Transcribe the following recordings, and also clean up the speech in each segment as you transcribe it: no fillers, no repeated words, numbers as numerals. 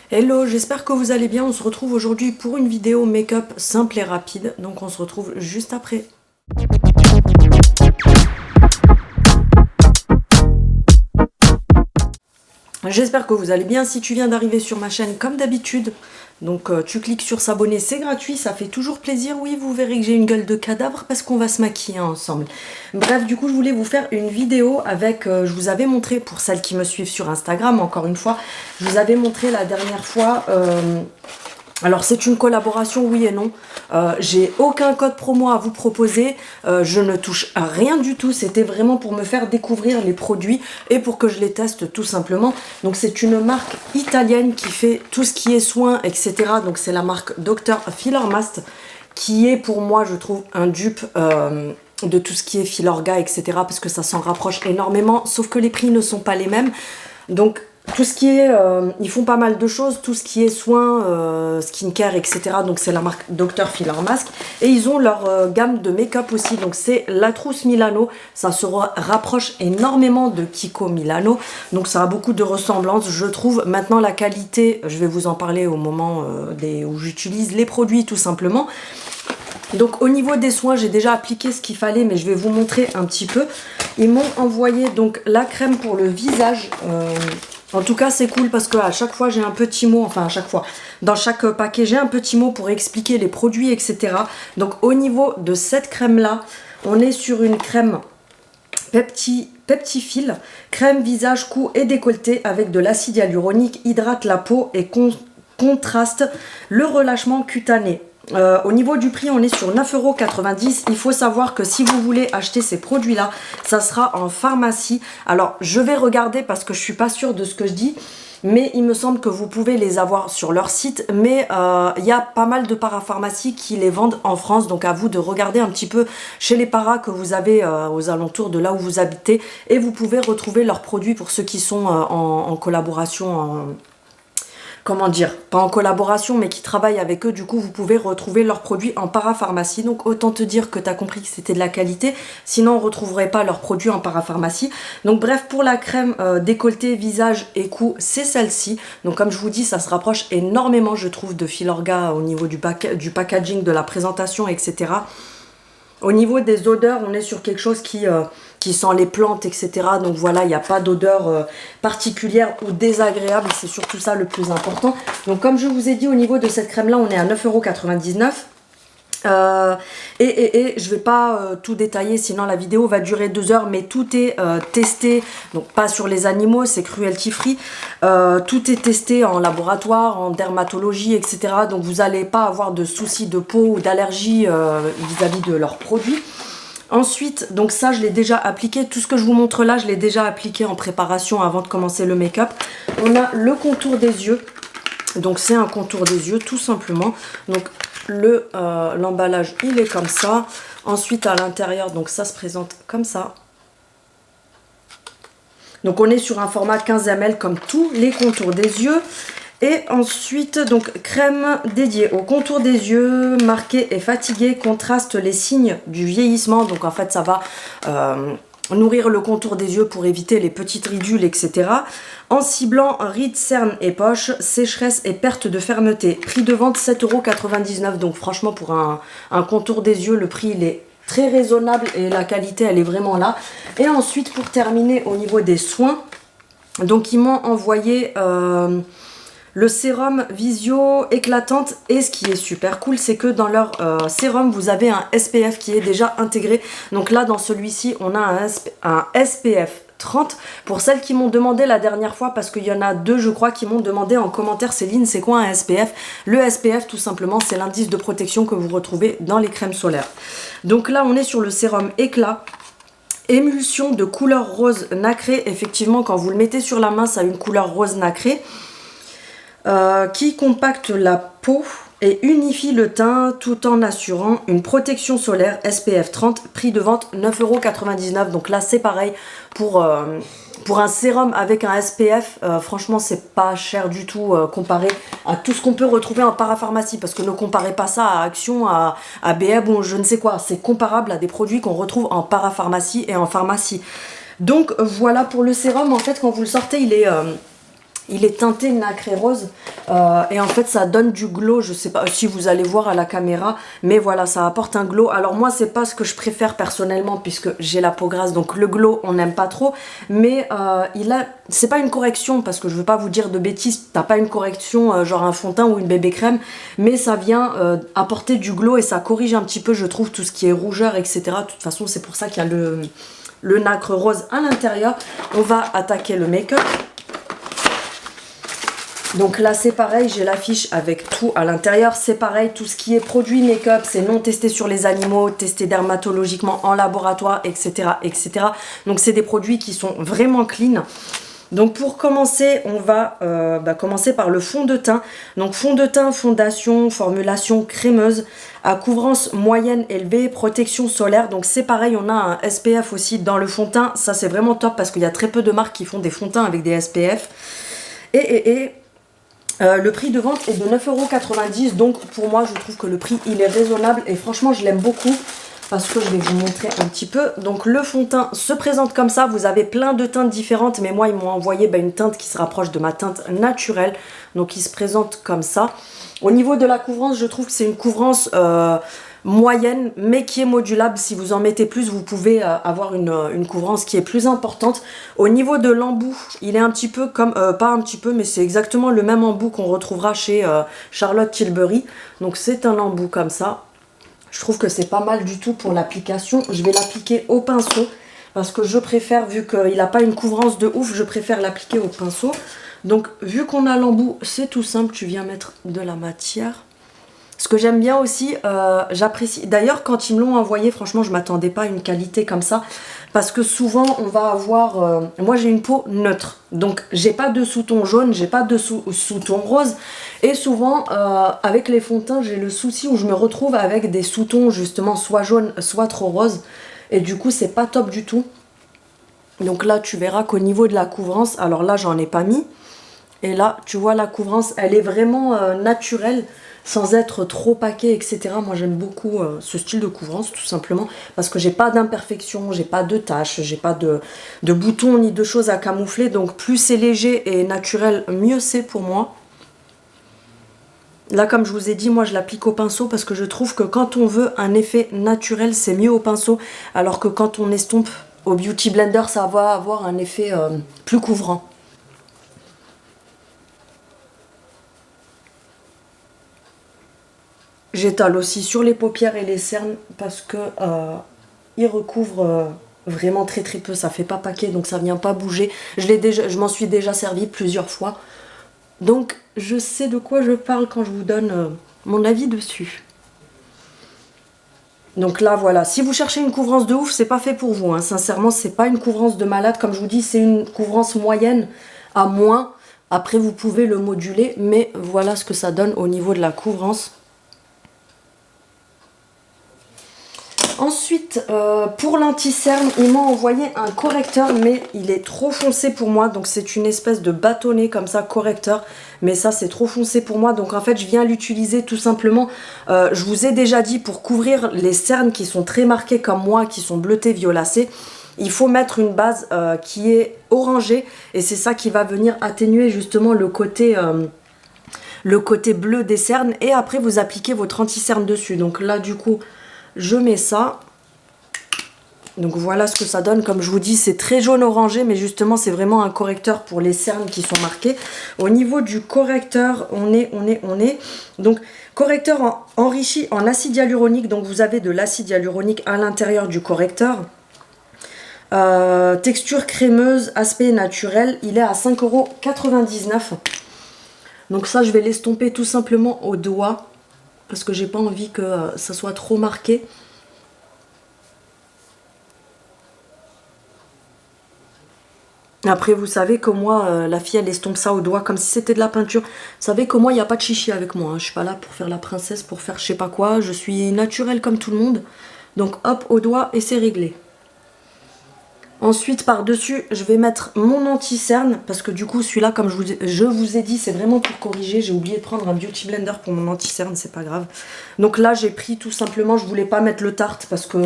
Hello, j'espère que vous allez bien. On se retrouve aujourd'hui pour une vidéo make-up simple et rapide. Donc on se retrouve juste après. J'espère que vous allez bien. Si tu viens d'arriver sur ma chaîne comme d'habitude, donc tu cliques sur s'abonner, c'est gratuit, ça fait toujours plaisir. Oui, vous verrez que j'ai une gueule de cadavre parce qu'on va se maquiller ensemble. Bref, du coup, je voulais vous faire une vidéo avec, je vous avais montré, pour celles qui me suivent sur Instagram, encore une fois, je vous avais montré la dernière fois... alors c'est une collaboration, oui et non. J'ai aucun code promo à vous proposer. Je ne touche à rien du tout. C'était vraiment pour me faire découvrir les produits et pour que je les teste tout simplement. Donc c'est une marque italienne qui fait tout ce qui est soins, etc. Donc c'est la marque Dr. Filormast qui est pour moi, je trouve, un dupe de tout ce qui est Filorga, etc. Parce que ça s'en rapproche énormément. Sauf que les prix ne sont pas les mêmes. Donc tout ce qui est, ils font pas mal de choses, tout ce qui est soins, skincare, etc. Donc c'est la marque Dr. Filormast. Et ils ont leur gamme de make-up aussi. Donc c'est la trousse Milano. Ça se rapproche énormément de Kiko Milano. Donc ça a beaucoup de ressemblances, je trouve. Maintenant la qualité, je vais vous en parler au moment où j'utilise les produits tout simplement. Donc au niveau des soins, j'ai déjà appliqué ce qu'il fallait, mais je vais vous montrer un petit peu. Ils m'ont envoyé donc la crème pour le visage. En tout cas, c'est cool parce qu'à chaque fois, j'ai un petit mot, enfin à chaque fois, dans chaque paquet, j'ai un petit mot pour expliquer les produits, etc. Donc au niveau de cette crème-là, on est sur une crème Peptifil, crème visage, cou et décolleté avec de l'acide hyaluronique, hydrate la peau et contraste le relâchement cutané. Au niveau du prix, on est sur 9,90 €. Il faut savoir que si vous voulez acheter ces produits-là, ça sera en pharmacie. Alors, je vais regarder parce que je ne suis pas sûre de ce que je dis. Mais il me semble que vous pouvez les avoir sur leur site. Mais il y a pas mal de parapharmacies qui les vendent en France. Donc à vous de regarder un petit peu chez les paras que vous avez aux alentours de là où vous habitez. Et vous pouvez retrouver leurs produits pour ceux qui sont en collaboration, comment dire, pas en collaboration, mais qui travaillent avec eux. Du coup, vous pouvez retrouver leurs produits en parapharmacie. Donc, autant te dire que tu as compris que c'était de la qualité. Sinon, on ne retrouverait pas leurs produits en parapharmacie. Donc, bref, pour la crème décolleté, visage et cou, c'est celle-ci. Donc, comme je vous dis, ça se rapproche énormément, je trouve, de Filorga au niveau du packaging, de la présentation, etc. Au niveau des odeurs, on est sur quelque chose qui sent les plantes, etc. Donc voilà, il n'y a pas d'odeur particulière ou désagréable. C'est surtout ça le plus important. Donc comme je vous ai dit, au niveau de cette crème-là, on est à 9,99 €. Et je vais pas tout détailler, sinon la vidéo va durer 2 heures, mais tout est testé, donc pas sur les animaux, c'est cruelty free, tout est testé en laboratoire, en dermatologie, etc. Donc vous n'allez pas avoir de soucis de peau ou d'allergie vis-à-vis de leurs produits. Ensuite, donc ça je l'ai déjà appliqué, tout ce que je vous montre là, je l'ai déjà appliqué en préparation avant de commencer le make-up. On a le contour des yeux, donc c'est un contour des yeux tout simplement. Donc l'emballage il est comme ça. Ensuite à l'intérieur, donc ça se présente comme ça. Donc on est sur un format 15 ml comme tous les contours des yeux. Et ensuite, donc crème dédiée au contour des yeux, marqué et fatigué, contraste les signes du vieillissement. Donc en fait ça va nourrir le contour des yeux pour éviter les petites ridules, etc. En ciblant rides, cernes et poches, sécheresse et perte de fermeté. Prix de vente 7,99 €. Donc franchement pour un contour des yeux, le prix il est très raisonnable et la qualité elle est vraiment là. Et ensuite pour terminer au niveau des soins, donc ils m'ont envoyé... le sérum Visio éclatante, et ce qui est super cool, c'est que dans leur sérum, vous avez un SPF qui est déjà intégré. Donc là, dans celui-ci, on a un SPF 30. Pour celles qui m'ont demandé la dernière fois, parce qu'il y en a deux, je crois, qui m'ont demandé en commentaire, Céline, c'est quoi un SPF? Le SPF, tout simplement, c'est l'indice de protection que vous retrouvez dans les crèmes solaires. Donc là, on est sur le sérum éclat. Émulsion de couleur rose nacré. Effectivement, quand vous le mettez sur la main, ça a une couleur rose nacré. Qui compacte la peau et unifie le teint tout en assurant une protection solaire SPF 30, prix de vente 9,99 €. Donc là c'est pareil pour un sérum avec un SPF, franchement c'est pas cher du tout comparé à tout ce qu'on peut retrouver en parapharmacie, parce que ne comparez pas ça à Action, à BM ou je ne sais quoi, c'est comparable à des produits qu'on retrouve en parapharmacie et en pharmacie. Donc voilà pour le sérum, en fait quand vous le sortez Il est teinté nacré rose et en fait ça donne du glow. Je sais pas si vous allez voir à la caméra, mais voilà, ça apporte un glow. Alors moi c'est pas ce que je préfère personnellement puisque j'ai la peau grasse, donc le glow on n'aime pas trop. Mais c'est pas une correction parce que je veux pas vous dire de bêtises. T'as pas une correction genre un fond de teint ou une bébé crème, mais ça vient apporter du glow et ça corrige un petit peu, je trouve, tout ce qui est rougeur, etc. De toute façon c'est pour ça qu'il y a le nacre rose à l'intérieur. On va attaquer le make-up. Donc là c'est pareil, j'ai l'affiche avec tout à l'intérieur, c'est pareil, tout ce qui est produit make-up, c'est non testé sur les animaux, testé dermatologiquement en laboratoire, etc. etc. Donc c'est des produits qui sont vraiment clean. Donc pour commencer, on va commencer par le fond de teint. Donc fond de teint, fondation, formulation crémeuse, à couvrance moyenne élevée, protection solaire. Donc c'est pareil, on a un SPF aussi dans le fond de teint. Ça c'est vraiment top parce qu'il y a très peu de marques qui font des fonds de teint avec des SPF. Le prix de vente est de 9,90 €, donc pour moi je trouve que le prix il est raisonnable et franchement je l'aime beaucoup parce que je vais vous montrer un petit peu. Donc le fond de teint se présente comme ça, vous avez plein de teintes différentes mais moi ils m'ont envoyé une teinte qui se rapproche de ma teinte naturelle, donc il se présente comme ça. Au niveau de la couvrance, je trouve que c'est une couvrance moyenne mais qui est modulable. Si vous en mettez plus, vous pouvez avoir une couvrance qui est plus importante. Au niveau de l'embout, il est un petit peu comme, pas un petit peu, mais c'est exactement le même embout qu'on retrouvera chez Charlotte Tilbury. Donc c'est un embout comme ça. Je trouve que c'est pas mal du tout pour l'application. Je vais l'appliquer au pinceau parce que je préfère, vu qu'il n'a pas une couvrance de ouf, je préfère l'appliquer au pinceau. Donc vu qu'on a l'embout, c'est tout simple, tu viens mettre de la matière. Ce que j'aime bien aussi, j'apprécie. D'ailleurs, quand ils me l'ont envoyé, franchement, je ne m'attendais pas à une qualité comme ça. Parce que souvent, on va avoir... moi, j'ai une peau neutre. Donc, j'ai pas de sous-ton jaune, j'ai pas de sous-ton rose. Et souvent, avec les fonds de teint, j'ai le souci où je me retrouve avec des sous-tons, justement, soit jaune, soit trop rose. Et du coup, c'est pas top du tout. Donc là, tu verras qu'au niveau de la couvrance, alors là, j'en ai pas mis. Et là, tu vois, la couvrance, elle est vraiment naturelle, sans être trop paquet, etc. Moi, j'aime beaucoup ce style de couvrance, tout simplement, parce que j'ai pas d'imperfections, j'ai pas de taches, j'ai pas de boutons, ni de choses à camoufler. Donc, plus c'est léger et naturel, mieux c'est pour moi. Là, comme je vous ai dit, moi, je l'applique au pinceau parce que je trouve que quand on veut un effet naturel, c'est mieux au pinceau, alors que quand on estompe au Beauty Blender, ça va avoir un effet plus couvrant. J'étale aussi sur les paupières et les cernes parce que il recouvre vraiment très très peu. Ça fait pas paquet, donc ça vient pas bouger. Je m'en suis déjà servi plusieurs fois. Donc je sais de quoi je parle quand je vous donne mon avis dessus. Donc là voilà, si vous cherchez une couvrance de ouf, c'est pas fait pour vous. Hein. Sincèrement, c'est pas une couvrance de malade. Comme je vous dis, c'est une couvrance moyenne à moins. Après, vous pouvez le moduler, mais voilà ce que ça donne au niveau de la couvrance. Ensuite, pour l'anti-cerne, ils m'ont envoyé un correcteur, mais il est trop foncé pour moi. Donc c'est une espèce de bâtonnet comme ça, correcteur. Mais ça, c'est trop foncé pour moi. Donc en fait, je viens l'utiliser tout simplement. Je vous ai déjà dit, pour couvrir les cernes qui sont très marquées comme moi, qui sont bleutées, violacées, il faut mettre une base qui est orangée. Et c'est ça qui va venir atténuer justement le côté bleu des cernes. Et après, vous appliquez votre anti-cerne dessus. Donc là, du coup... je mets ça. Donc voilà ce que ça donne. Comme je vous dis, c'est très jaune orangé, mais justement c'est vraiment un correcteur pour les cernes qui sont marquées. Au niveau du correcteur, on est. Donc correcteur enrichi en acide hyaluronique. Donc vous avez de l'acide hyaluronique à l'intérieur du correcteur. Texture crémeuse, aspect naturel. Il est à 5,99 €. Donc ça, je vais l'estomper tout simplement au doigt. Parce que j'ai pas envie que ça soit trop marqué. Après, vous savez que moi, la fille, elle estompe ça au doigt comme si c'était de la peinture. Vous savez que moi, il n'y a pas de chichi avec moi. Hein. Je suis pas là pour faire la princesse, pour faire je sais pas quoi. Je suis naturelle comme tout le monde. Donc hop, au doigt et c'est réglé. Ensuite, par-dessus, je vais mettre mon anti-cerne. Parce que du coup, celui-là, comme je vous ai dit, c'est vraiment pour corriger. J'ai oublié de prendre un Beauty Blender pour mon anti-cerne, c'est pas grave. Donc là, j'ai pris tout simplement, je voulais pas mettre le Tarte parce que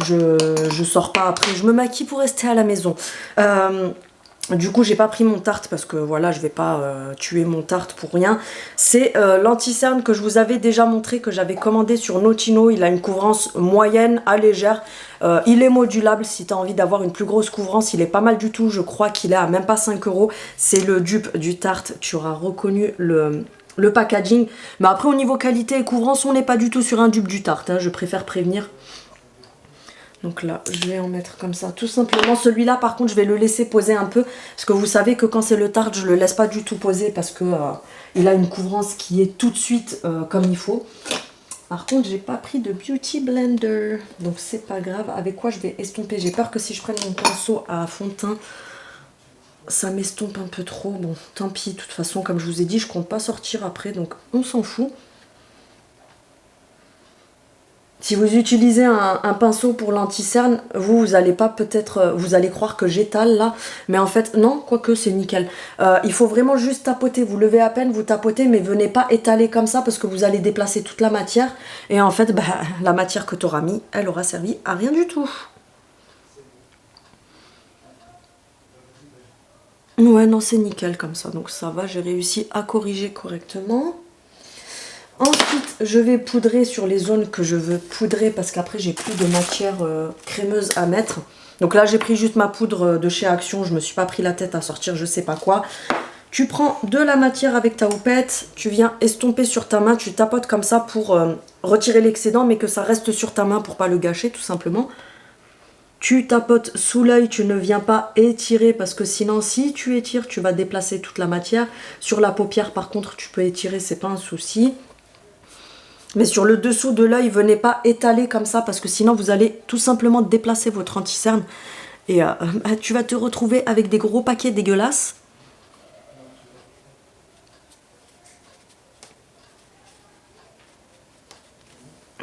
je sors pas après. Je me maquille pour rester à la maison. Du coup, j'ai pas pris mon Tarte parce que voilà, je vais pas tuer mon Tarte pour rien. C'est l'anti-cerne que je vous avais déjà montré, que j'avais commandé sur Notino. Il a une couvrance moyenne à légère. Il est modulable si tu as envie d'avoir une plus grosse couvrance. Il est pas mal du tout. Je crois qu'il est à même pas 5 €. C'est le dupe du Tarte. Tu auras reconnu le packaging. Mais après, au niveau qualité et couvrance, on n'est pas du tout sur un dupe du Tarte, hein. Je préfère prévenir. Donc là, je vais en mettre comme ça, tout simplement. Celui-là, par contre, je vais le laisser poser un peu. Parce que vous savez que quand c'est le Tarte, je le laisse pas du tout poser. Parce que il a une couvrance qui est tout de suite comme il faut. Par contre, j'ai pas pris de Beauty Blender. Donc c'est pas grave. Avec quoi je vais estomper? J'ai peur que si je prenne mon pinceau à fond de teint, ça m'estompe un peu trop. Bon, tant pis. De toute façon, comme je vous ai dit, je compte pas sortir après. Donc on s'en fout. Si vous utilisez un pinceau pour l'anti-cerne, vous allez pas peut-être, vous allez croire que j'étale là, mais en fait non, quoique c'est nickel. Il faut vraiment juste tapoter, vous levez à peine, vous tapotez, mais venez pas étaler comme ça parce que vous allez déplacer toute la matière. Et en fait, bah, la matière que tu auras mis, elle aura servi à rien du tout. Ouais, non, c'est nickel comme ça, donc ça va, j'ai réussi à corriger correctement. Ensuite, je vais poudrer sur les zones que je veux poudrer parce qu'après, j'ai plus de matière crémeuse à mettre. Donc là, j'ai pris juste ma poudre de chez Action. Je me suis pas pris la tête à sortir je sais pas quoi. Tu prends de la matière avec ta houppette. Tu viens estomper sur ta main. Tu tapotes comme ça pour retirer l'excédent, mais que ça reste sur ta main pour pas le gâcher, tout simplement. Tu tapotes sous l'œil, tu ne viens pas étirer parce que sinon, si tu étires, tu vas déplacer toute la matière. Sur la paupière, par contre, tu peux étirer, c'est pas un souci. Mais sur le dessous de l'œil, venez pas étaler comme ça parce que sinon vous allez tout simplement déplacer votre anti-cerne et tu vas te retrouver avec des gros paquets dégueulasses.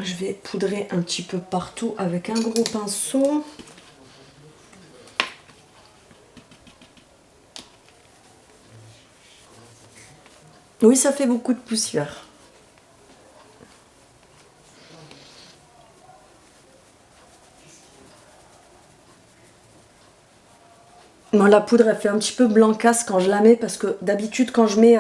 Je vais poudrer un petit peu partout avec un gros pinceau. Oui, ça fait beaucoup de poussière. Non, la poudre elle fait un petit peu blancasse quand je la mets parce que d'habitude quand je mets,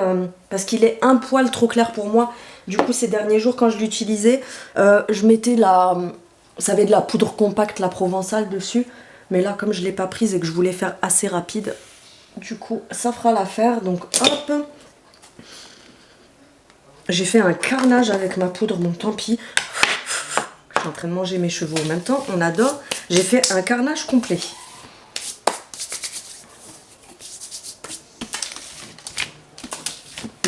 parce qu'il est un poil trop clair pour moi, du coup ces derniers jours quand je l'utilisais, je mettais vous savez, de la poudre compacte, la provençale dessus, mais là comme je ne l'ai pas prise et que je voulais faire assez rapide, du coup ça fera l'affaire, donc hop, j'ai fait un carnage avec ma poudre, bon tant pis, je suis en train de manger mes cheveux en même temps, on adore, j'ai fait un carnage complet.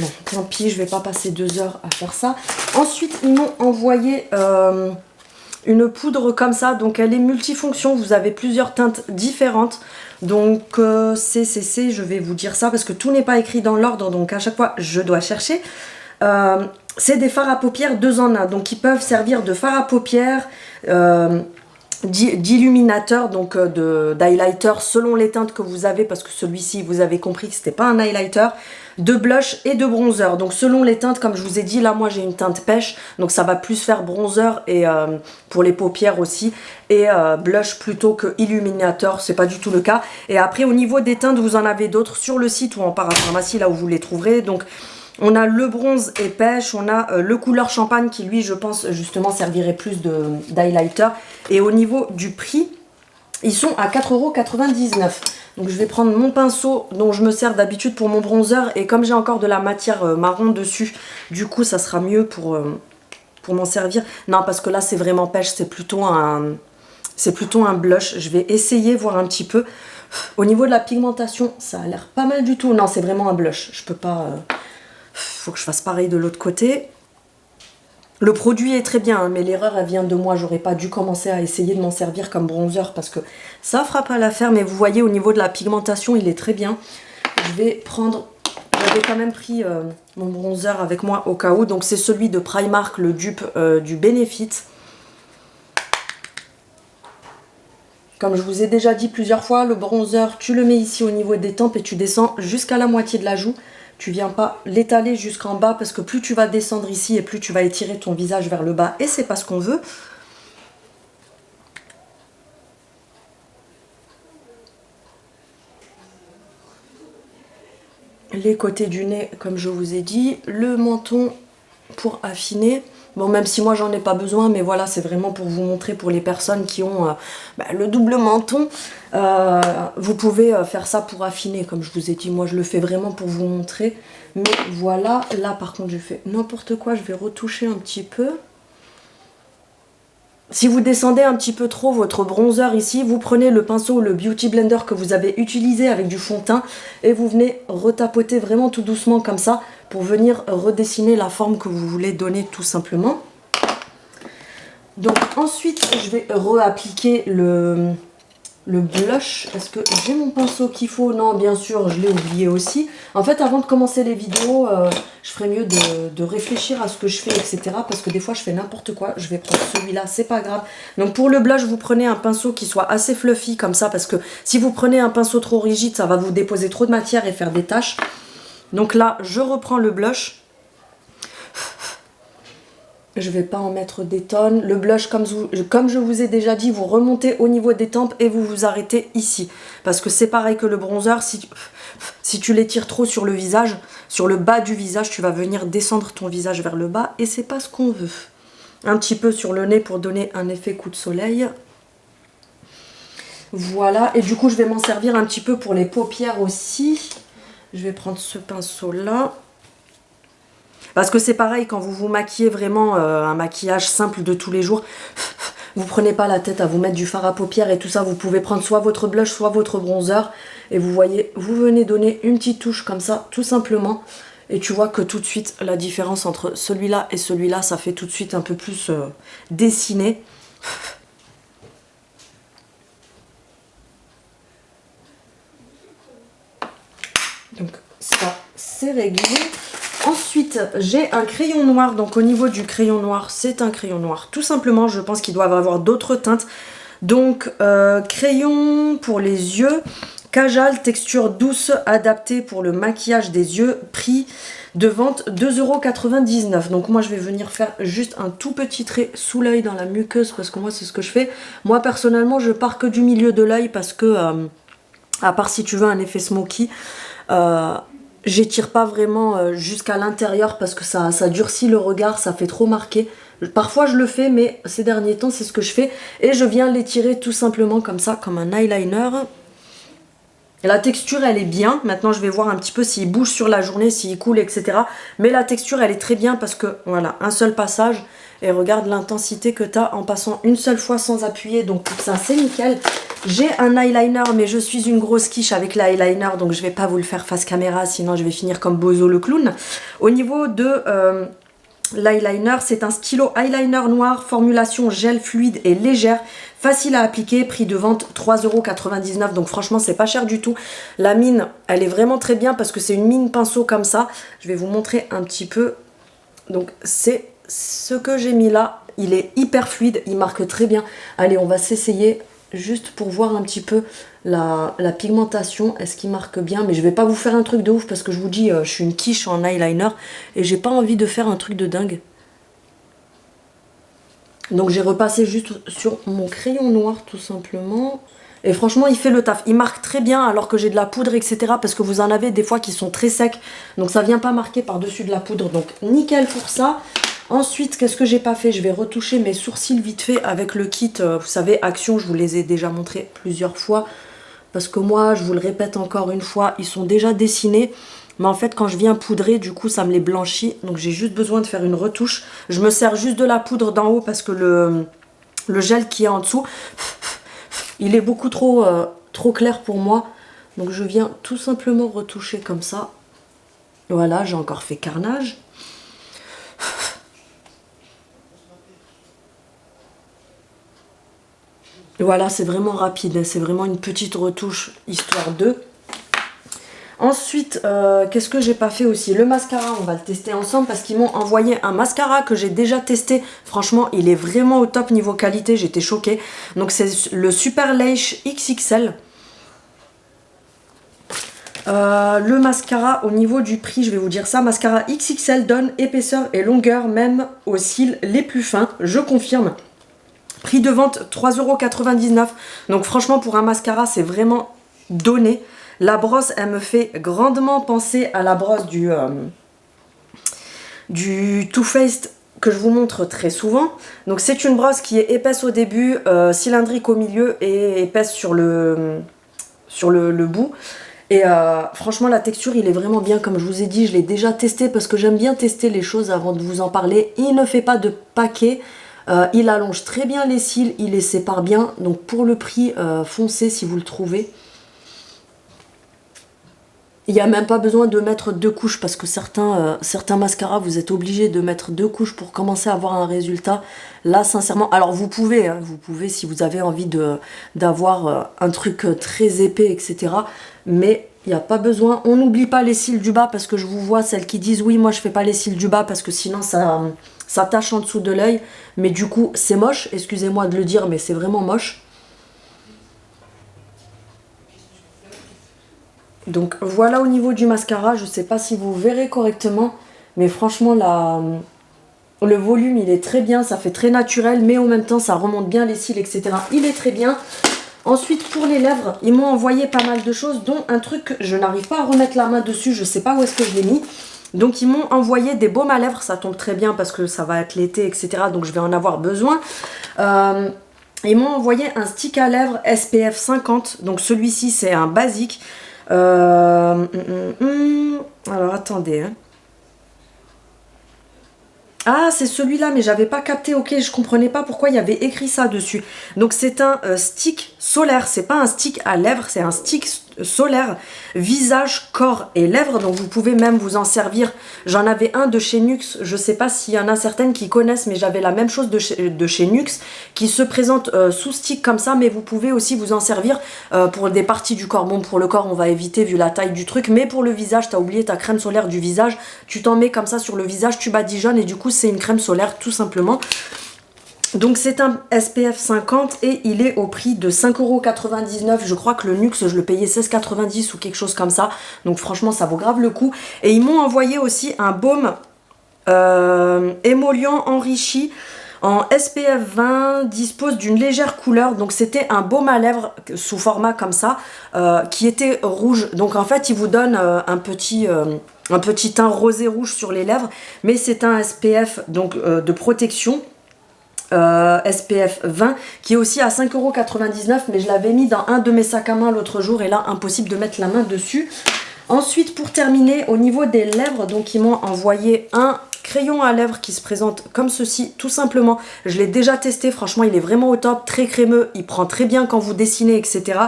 Bon, tant pis, je vais pas passer 2 heures à faire ça. Ensuite, ils m'ont envoyé une poudre comme ça. Donc, elle est multifonction. Vous avez plusieurs teintes différentes. Donc, CCC, je vais vous dire ça parce que tout n'est pas écrit dans l'ordre. Donc, à chaque fois, je dois chercher. C'est des fards à paupières 2 en 1. Donc, ils peuvent servir de fard à paupières, d'illuminateur, donc d'highlighter selon les teintes que vous avez, parce que celui-ci vous avez compris que c'était pas un highlighter, de blush et de bronzer. Donc selon les teintes, comme je vous ai dit, là moi j'ai une teinte pêche, donc ça va plus faire bronzer et pour les paupières aussi, et blush plutôt que illuminateur, c'est pas du tout le cas. Et après au niveau des teintes, vous en avez d'autres sur le site ou en parapharmacie, là où vous les trouverez. Donc on a le bronze et pêche, on a le couleur champagne qui lui je pense justement servirait plus d'highlighter. Et au niveau du prix, ils sont à 4,99 €. Donc je vais prendre mon pinceau dont je me sers d'habitude pour mon bronzer. Et comme j'ai encore de la matière marron dessus, du coup ça sera mieux pour m'en servir. Non parce que là c'est vraiment pêche, c'est plutôt un blush. Je vais essayer, voir un petit peu. Au niveau de la pigmentation, ça a l'air pas mal du tout. Non c'est vraiment un blush, je peux pas... faut que je fasse pareil de l'autre côté. Le produit est très bien, hein, mais l'erreur elle vient de moi. J'aurais pas dû commencer à essayer de m'en servir comme bronzer parce que ça fera pas l'affaire. Mais vous voyez au niveau de la pigmentation, il est très bien. Je vais prendre... J'avais quand même pris mon bronzer avec moi au cas où. Donc c'est celui de Primark, le dupe du Benefit. Comme je vous ai déjà dit plusieurs fois, le bronzer, tu le mets ici au niveau des tempes et tu descends jusqu'à la moitié de la joue. Tu viens pas l'étaler jusqu'en bas parce que plus tu vas descendre ici et plus tu vas étirer ton visage vers le bas et c'est pas ce qu'on veut. les côtés du nez, comme je vous ai dit. Le menton pour affiner. Bon, même si moi j'en ai pas besoin, mais voilà, c'est vraiment pour vous montrer pour les personnes qui ont le double menton. Vous pouvez faire ça pour affiner, comme je vous ai dit. Moi je le fais vraiment pour vous montrer. Mais voilà, là par contre je fais n'importe quoi, je vais retoucher un petit peu. Si vous descendez un petit peu trop votre bronzer ici, vous prenez le pinceau, le Beauty Blender que vous avez utilisé avec du fond de teint et vous venez retapoter vraiment tout doucement comme ça pour venir redessiner la forme que vous voulez donner tout simplement. Donc ensuite, je vais réappliquer le blush. Est-ce que j'ai mon pinceau qu'il faut? Non, bien sûr, je l'ai oublié aussi. En fait, avant de commencer les vidéos, je ferais mieux de réfléchir à ce que je fais, etc. Parce que des fois, je fais n'importe quoi. Je vais prendre celui-là, c'est pas grave. Donc pour le blush, vous prenez un pinceau qui soit assez fluffy comme ça. Parce que si vous prenez un pinceau trop rigide, ça va vous déposer trop de matière et faire des taches. Donc là, je reprends le blush. Je vais pas en mettre des tonnes. Le blush, comme je vous ai déjà dit, vous remontez au niveau des tempes et vous vous arrêtez ici. Parce que c'est pareil que le bronzer, si tu l'étires trop sur le visage, sur le bas du visage, tu vas venir descendre ton visage vers le bas et c'est pas ce qu'on veut. Un petit peu sur le nez pour donner un effet coup de soleil. Voilà, et du coup je vais m'en servir un petit peu pour les paupières aussi. Je vais prendre ce pinceau là. Parce que c'est pareil, quand vous vous maquillez vraiment un maquillage simple de tous les jours, vous prenez pas la tête à vous mettre du fard à paupières et tout ça. Vous pouvez prendre soit votre blush, soit votre bronzer. Et vous voyez, vous venez donner une petite touche comme ça, tout simplement. Et tu vois que tout de suite, la différence entre celui-là et celui-là, ça fait tout de suite un peu plus dessiné. Donc ça, c'est réglé. Ensuite, j'ai un crayon noir. Donc au niveau du crayon noir, c'est un crayon noir. Tout simplement, je pense qu'ils doivent avoir d'autres teintes. Donc, crayon pour les yeux. Kajal, texture douce, adaptée pour le maquillage des yeux. Prix de vente 2,99 €. Donc moi, je vais venir faire juste un tout petit trait sous l'œil dans la muqueuse. Parce que moi, c'est ce que je fais. Moi, personnellement, je pars que du milieu de l'œil. Parce que, à part si tu veux un effet smoky... j'étire pas vraiment jusqu'à l'intérieur parce que ça durcit le regard, ça fait trop marqué. Parfois je le fais, mais ces derniers temps c'est ce que je fais. Et je viens l'étirer tout simplement comme ça, comme un eyeliner. Et la texture elle est bien. Maintenant je vais voir un petit peu s'il bouge sur la journée, s'il coule, etc. Mais la texture elle est très bien parce que voilà, un seul passage. Et regarde l'intensité que tu as en passant une seule fois sans appuyer. Donc pour ça c'est nickel. J'ai un eyeliner mais je suis une grosse quiche avec l'eyeliner. Donc je vais pas vous le faire face caméra. Sinon je vais finir comme Bozo le clown. Au niveau de l'eyeliner, c'est un stylo eyeliner noir. Formulation gel fluide et légère. Facile à appliquer. Prix de vente 3,99 €. Donc franchement c'est pas cher du tout. La mine elle est vraiment très bien parce que c'est une mine pinceau comme ça. Je vais vous montrer un petit peu. Donc c'est... ce que j'ai mis là, il est hyper fluide, il marque très bien. Allez, on va s'essayer juste pour voir un petit peu la pigmentation. Est-ce qu'il marque bien? Mais je vais pas vous faire un truc de ouf parce que je vous dis, je suis une quiche en eyeliner et j'ai pas envie de faire un truc de dingue. Donc j'ai repassé juste sur mon crayon noir tout simplement. Et franchement, il fait le taf. Il marque très bien alors que j'ai de la poudre, etc. Parce que vous en avez des fois qui sont très secs. Donc ça vient pas marquer par-dessus de la poudre. Donc nickel pour ça. Ensuite, qu'est-ce que j'ai pas fait? Je vais retoucher mes sourcils vite fait avec le kit, vous savez, Action. Je vous les ai déjà montrés plusieurs fois. Parce que moi, je vous le répète encore une fois, ils sont déjà dessinés. Mais en fait, quand je viens poudrer, du coup, ça me les blanchit. Donc j'ai juste besoin de faire une retouche. Je me sers juste de la poudre d'en haut parce que le gel qui est en dessous, il est beaucoup trop clair pour moi. Donc je viens tout simplement retoucher comme ça. Voilà, j'ai encore fait carnage. Voilà, c'est vraiment rapide, c'est vraiment une petite retouche histoire de. Ensuite, qu'est-ce que j'ai pas fait aussi? Le mascara, on va le tester ensemble parce qu'ils m'ont envoyé un mascara que j'ai déjà testé. Franchement, il est vraiment au top niveau qualité, j'étais choquée. Donc c'est le Super Lash XXL. Le mascara, au niveau du prix, je vais vous dire ça. Mascara XXL donne épaisseur et longueur même aux cils les plus fins, je confirme. Prix de vente 3,99 €. Donc franchement pour un mascara c'est vraiment donné. La brosse, elle me fait grandement penser à la brosse du Too Faced que je vous montre très souvent. Donc c'est une brosse qui est épaisse au début, cylindrique au milieu et épaisse sur le bout. Et franchement la texture il est vraiment bien, comme je vous ai dit, je l'ai déjà testé parce que j'aime bien tester les choses avant de vous en parler. Il ne fait pas de paquet, il allonge très bien les cils, il les sépare bien, donc pour le prix foncez si vous le trouvez. Il n'y a même pas besoin de mettre 2 couches parce que certains mascaras, vous êtes obligés de mettre 2 couches pour commencer à avoir un résultat. Là, sincèrement, alors vous pouvez si vous avez envie d'avoir un truc très épais, etc. Mais il n'y a pas besoin. On n'oublie pas les cils du bas parce que je vous vois celles qui disent oui, moi je fais pas les cils du bas parce que sinon ça tache en dessous de l'œil. Mais du coup, c'est moche, excusez-moi de le dire, mais c'est vraiment moche. Donc voilà au niveau du mascara, je sais pas si vous verrez correctement, mais franchement le volume il est très bien, ça fait très naturel, mais en même temps ça remonte bien les cils, etc. Il est très bien. Ensuite pour les lèvres, ils m'ont envoyé pas mal de choses, dont un truc que je n'arrive pas à remettre la main dessus, je sais pas où est-ce que je l'ai mis. Donc ils m'ont envoyé des baumes à lèvres, ça tombe très bien parce que ça va être l'été, etc. Donc je vais en avoir besoin. Ils m'ont envoyé un stick à lèvres SPF 50, donc celui-ci c'est un basique. Alors attendez. Ah, c'est celui-là, mais j'avais pas capté. Ok, je comprenais pas pourquoi il y avait écrit ça dessus. Donc c'est un stick solaire. C'est pas un stick à lèvres, c'est un stick solaire, visage, corps et lèvres. Donc vous pouvez même vous en servir. J'en avais un de chez Nuxe. Je sais pas s'il y en a certaines qui connaissent, mais j'avais la même chose de chez Nuxe qui se présente sous stick comme ça. Mais vous pouvez aussi vous en servir pour des parties du corps. Bon, pour le corps, on va éviter vu la taille du truc. Mais pour le visage, t'as oublié ta crème solaire du visage. Tu t'en mets comme ça sur le visage, tu badigeonnes et du coup, c'est une crème solaire tout simplement. Donc c'est un SPF 50 et il est au prix de 5,99 €. Je crois que le Nuxe, je le payais 16,90 € ou quelque chose comme ça. Donc franchement, ça vaut grave le coup. Et ils m'ont envoyé aussi un baume émollient enrichi en SPF 20, dispose d'une légère couleur. Donc c'était un baume à lèvres sous format comme ça, qui était rouge. Donc en fait, il vous donne un petit teint rosé rouge sur les lèvres. Mais c'est un SPF donc, de protection. SPF 20 qui est aussi à 5,99 €, mais je l'avais mis dans un de mes sacs à main l'autre jour et là impossible de mettre la main dessus. Ensuite pour terminer au niveau des lèvres, donc ils m'ont envoyé un crayon à lèvres qui se présente comme ceci tout simplement. Je l'ai déjà testé, franchement il est vraiment au top, très crémeux, il prend très bien quand vous dessinez, etc.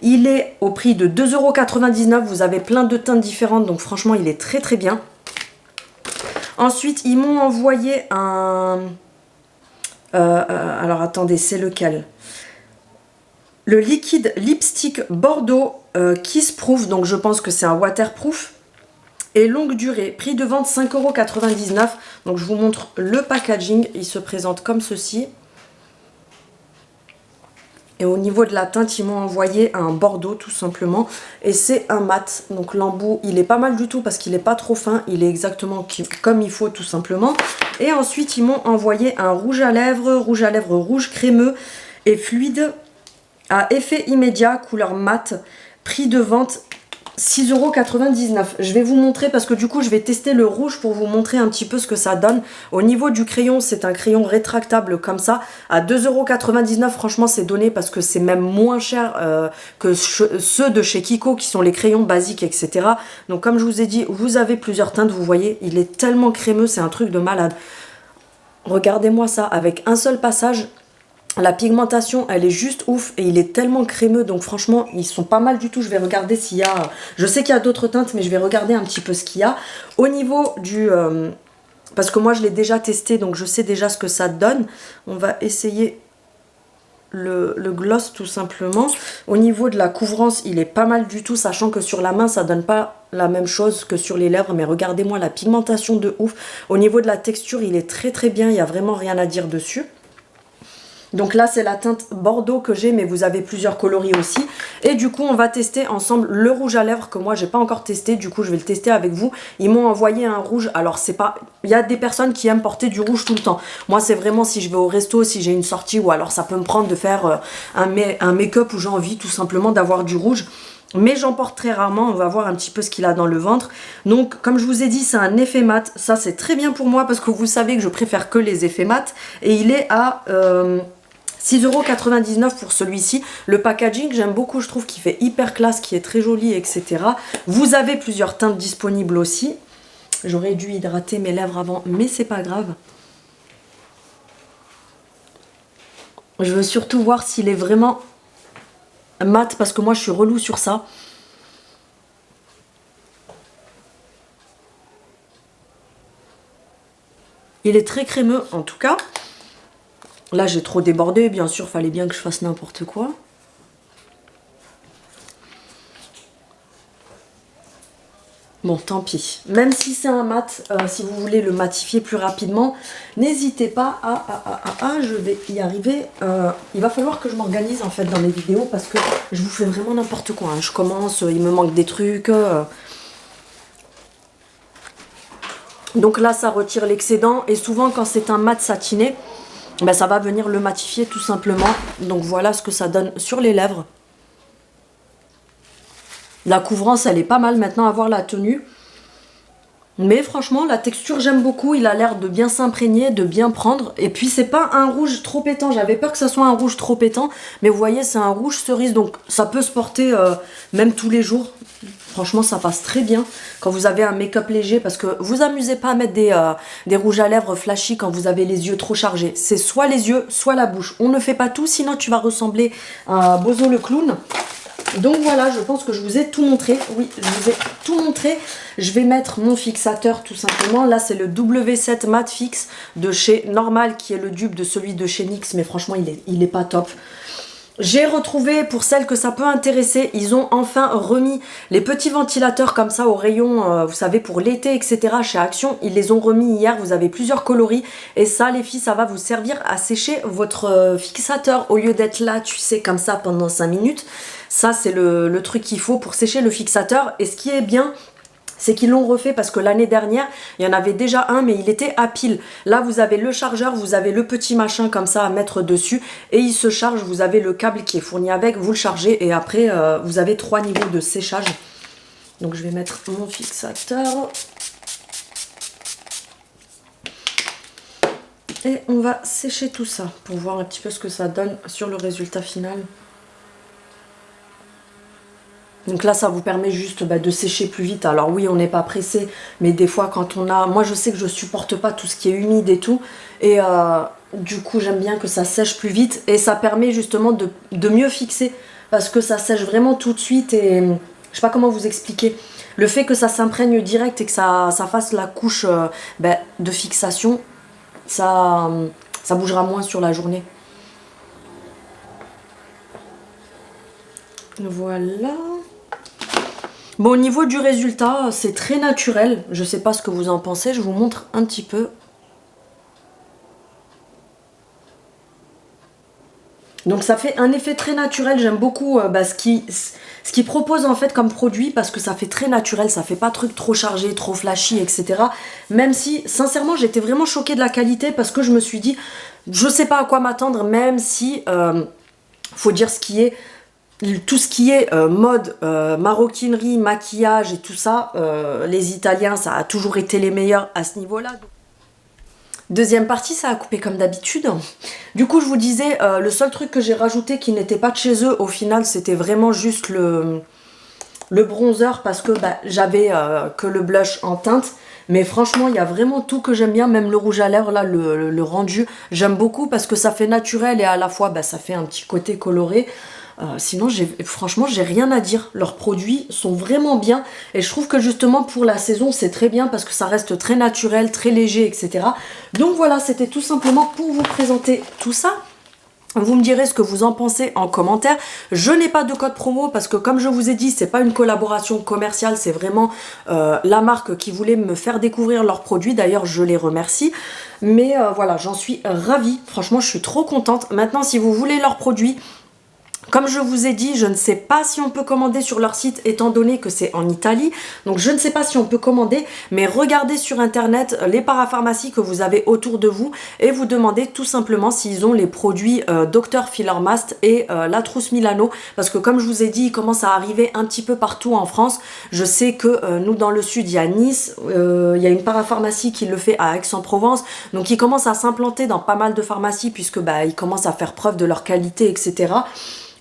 Il est au prix de 2,99 €, vous avez plein de teintes différentes, donc franchement il est très très bien. Ensuite ils m'ont envoyé un... alors attendez, c'est lequel? Le liquide lipstick Bordeaux Kiss Proof, donc je pense que c'est un waterproof et longue durée, prix de vente 5,99 €. Donc je vous montre le packaging, il se présente comme ceci. Et au niveau de la teinte, ils m'ont envoyé un bordeaux tout simplement. Et c'est un mat. Donc l'embout, il est pas mal du tout parce qu'il n'est pas trop fin. Il est exactement comme il faut tout simplement. Et ensuite, ils m'ont envoyé un rouge à lèvres rouge crémeux et fluide à effet immédiat, couleur mat. Prix de vente 6,99 €. Je vais vous montrer parce que du coup je vais tester le rouge pour vous montrer un petit peu ce que ça donne. Au niveau du crayon, c'est un crayon rétractable comme ça à 2,99 €. Franchement c'est donné parce que c'est même moins cher que ceux de chez Kiko qui sont les crayons basiques, etc. Donc comme je vous ai dit, vous avez plusieurs teintes, vous voyez, il est tellement crémeux, c'est un truc de malade. Regardez-moi ça, avec un seul passage. La pigmentation, elle est juste ouf et il est tellement crémeux. Donc franchement, ils sont pas mal du tout. Je vais regarder s'il y a... Je sais qu'il y a d'autres teintes, mais je vais regarder un petit peu ce qu'il y a. Au niveau du... parce que moi, je l'ai déjà testé, donc je sais déjà ce que ça donne. On va essayer le gloss tout simplement. Au niveau de la couvrance, il est pas mal du tout, sachant que sur la main, ça donne pas la même chose que sur les lèvres. Mais regardez-moi la pigmentation de ouf. Au niveau de la texture, il est très très bien. Il n'y a vraiment rien à dire dessus. Donc là c'est la teinte Bordeaux que j'ai, mais vous avez plusieurs coloris aussi. Et du coup on va tester ensemble le rouge à lèvres que moi j'ai pas encore testé. Du coup je vais le tester avec vous. Ils m'ont envoyé un rouge, alors c'est pas... Il y a des personnes qui aiment porter du rouge tout le temps. Moi c'est vraiment si je vais au resto, si j'ai une sortie, ou alors ça peut me prendre de faire un make-up où j'ai envie tout simplement d'avoir du rouge. Mais j'en porte très rarement, on va voir un petit peu ce qu'il a dans le ventre. Donc comme je vous ai dit, c'est un effet mat, ça c'est très bien pour moi parce que vous savez que je préfère que les effets mat. Et il est à 6,99 € pour celui-ci. Le packaging, j'aime beaucoup, je trouve qu'il fait hyper classe, qui est très joli, etc. Vous avez plusieurs teintes disponibles aussi. J'aurais dû hydrater mes lèvres avant, mais c'est pas grave. Je veux surtout voir s'il est vraiment mat, parce que moi je suis relou sur ça. Il est très crémeux en tout cas. Là j'ai trop débordé, bien sûr, fallait bien que je fasse n'importe quoi. Bon, tant pis. Même si c'est un mat, si vous voulez le matifier plus rapidement, n'hésitez pas à... je vais y arriver. Il va falloir que je m'organise en fait dans les vidéos parce que je vous fais vraiment n'importe quoi. Hein. Je commence, il me manque des trucs. Donc là, ça retire l'excédent. Et souvent, quand c'est un mat satiné, ben, ça va venir le matifier tout simplement. Donc voilà ce que ça donne sur les lèvres. La couvrance, elle est pas mal maintenant à voir la tenue. Mais franchement, la texture, j'aime beaucoup. Il a l'air de bien s'imprégner, de bien prendre. Et puis, c'est pas un rouge trop pétant. J'avais peur que ça soit un rouge trop pétant. Mais vous voyez, c'est un rouge cerise. Donc, ça peut se porter même tous les jours. Franchement, ça passe très bien quand vous avez un make-up léger. Parce que vous amusez pas à mettre des rouges à lèvres flashy quand vous avez les yeux trop chargés. C'est soit les yeux, soit la bouche. On ne fait pas tout, sinon tu vas ressembler à Bozo le clown. Donc voilà, je pense que je vous ai tout montré. Oui, je vous ai tout montré. Je vais mettre mon fixateur tout simplement. Là, c'est le W7 Matte Fix de chez Normal, qui est le dupe de celui de chez NYX. Mais franchement, il est pas top. J'ai retrouvé, pour celles que ça peut intéresser, ils ont enfin remis les petits ventilateurs comme ça au rayon, vous savez, pour l'été, etc. chez Action. Ils les ont remis hier, vous avez plusieurs coloris. Et ça, les filles, ça va vous servir à sécher votre fixateur au lieu d'être là, tu sais, comme ça pendant 5 minutes. Ça, c'est le truc qu'il faut pour sécher le fixateur. Et ce qui est bien, c'est qu'ils l'ont refait parce que l'année dernière, il y en avait déjà un, mais il était à pile. Là, vous avez le chargeur, vous avez le petit machin comme ça à mettre dessus et il se charge. Vous avez le câble qui est fourni avec, vous le chargez et après, vous avez 3 niveaux de séchage. Donc, je vais mettre mon fixateur. Et on va sécher tout ça pour voir un petit peu ce que ça donne sur le résultat final. Donc là, ça vous permet juste de sécher plus vite. Alors oui, on n'est pas pressé, mais des fois quand on a... Moi, je sais que je supporte pas tout ce qui est humide et tout. Et du coup, j'aime bien que ça sèche plus vite. Et ça permet justement de mieux fixer. Parce que ça sèche vraiment tout de suite. Et je sais pas comment vous expliquer. Le fait que ça s'imprègne direct et que ça fasse la couche de fixation, ça bougera moins sur la journée. Voilà. Bon, au niveau du résultat, c'est très naturel. Je sais pas ce que vous en pensez. Je vous montre un petit peu. Donc ça fait un effet très naturel. J'aime beaucoup ce qu'il propose en fait comme produit parce que ça fait très naturel. Ça fait pas truc trop chargé, trop flashy, etc. Même si, sincèrement, j'étais vraiment choquée de la qualité parce que je me suis dit, je sais pas à quoi m'attendre, même si, faut dire ce qui est... Tout ce qui est mode, maroquinerie, maquillage et tout ça, les Italiens, ça a toujours été les meilleurs à ce niveau-là. Deuxième partie, ça a coupé comme d'habitude. Du coup, je vous disais, le seul truc que j'ai rajouté qui n'était pas de chez eux, au final, c'était vraiment juste le bronzer parce que j'avais que le blush en teinte. Mais franchement, il y a vraiment tout que j'aime bien, même le rouge à lèvres, là, le rendu. J'aime beaucoup parce que ça fait naturel et à la fois, ça fait un petit côté coloré. Sinon, franchement, j'ai rien à dire. Leurs produits sont vraiment bien. Et je trouve que justement, pour la saison, c'est très bien parce que ça reste très naturel, très léger, etc. Donc voilà, c'était tout simplement pour vous présenter tout ça. Vous me direz ce que vous en pensez en commentaire. Je n'ai pas de code promo parce que comme je vous ai dit, c'est pas une collaboration commerciale, c'est vraiment la marque qui voulait me faire découvrir leurs produits. D'ailleurs, je les remercie. Mais voilà, j'en suis ravie. Franchement, je suis trop contente. Maintenant, si vous voulez leurs produits, Comme je vous ai dit, je ne sais pas si on peut commander sur leur site étant donné que c'est en Italie. Donc je ne sais pas si on peut commander, mais regardez sur internet les parapharmacies que vous avez autour de vous et vous demandez tout simplement s'ils ont les produits Dr Filormast et la trousse Milano. Parce que comme je vous ai dit, ils commencent à arriver un petit peu partout en France. Je sais que nous dans le sud, il y a Nice, il y a une parapharmacie qui le fait à Aix-en-Provence. Donc ils commencent à s'implanter dans pas mal de pharmacies puisque ils commencent à faire preuve de leur qualité, etc.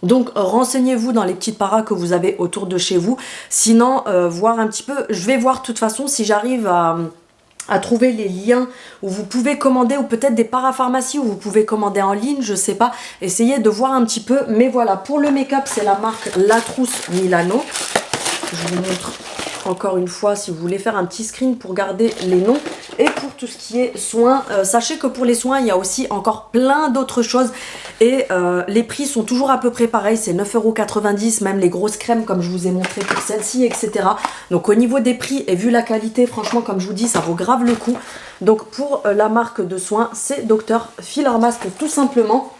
Donc renseignez-vous dans les petites paras que vous avez autour de chez vous. Sinon, voir un petit peu, je vais voir de toute façon si j'arrive à trouver les liens où vous pouvez commander, ou peut-être des parapharmacies où vous pouvez commander en ligne, je sais pas. Essayez de voir un petit peu. Mais voilà, pour le make-up, c'est la marque La Trousse Milano. Je vous montre encore une fois si vous voulez faire un petit screen pour garder les noms. Et pour tout ce qui est soins, sachez que pour les soins, il y a aussi encore plein d'autres choses. Et les prix sont toujours à peu près pareils, c'est 9,90 €, même les grosses crèmes comme je vous ai montré pour celle-ci, etc. Donc au niveau des prix et vu la qualité, franchement, comme je vous dis, ça vaut grave le coup. Donc pour la marque de soins, c'est Dr Filormast tout simplement.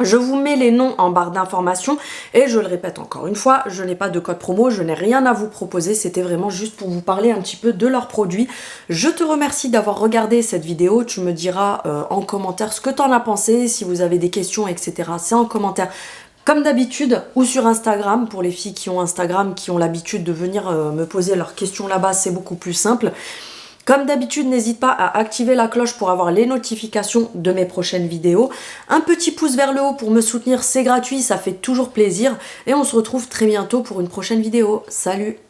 Je vous mets les noms en barre d'informations et je le répète encore une fois, je n'ai pas de code promo, je n'ai rien à vous proposer, c'était vraiment juste pour vous parler un petit peu de leurs produits. Je te remercie d'avoir regardé cette vidéo, tu me diras en commentaire ce que tu en as pensé, si vous avez des questions, etc. C'est en commentaire comme d'habitude ou sur Instagram, pour les filles qui ont Instagram, qui ont l'habitude de venir me poser leurs questions là-bas, c'est beaucoup plus simple. Comme d'habitude, n'hésite pas à activer la cloche pour avoir les notifications de mes prochaines vidéos. Un petit pouce vers le haut pour me soutenir, c'est gratuit, ça fait toujours plaisir. Et on se retrouve très bientôt pour une prochaine vidéo. Salut!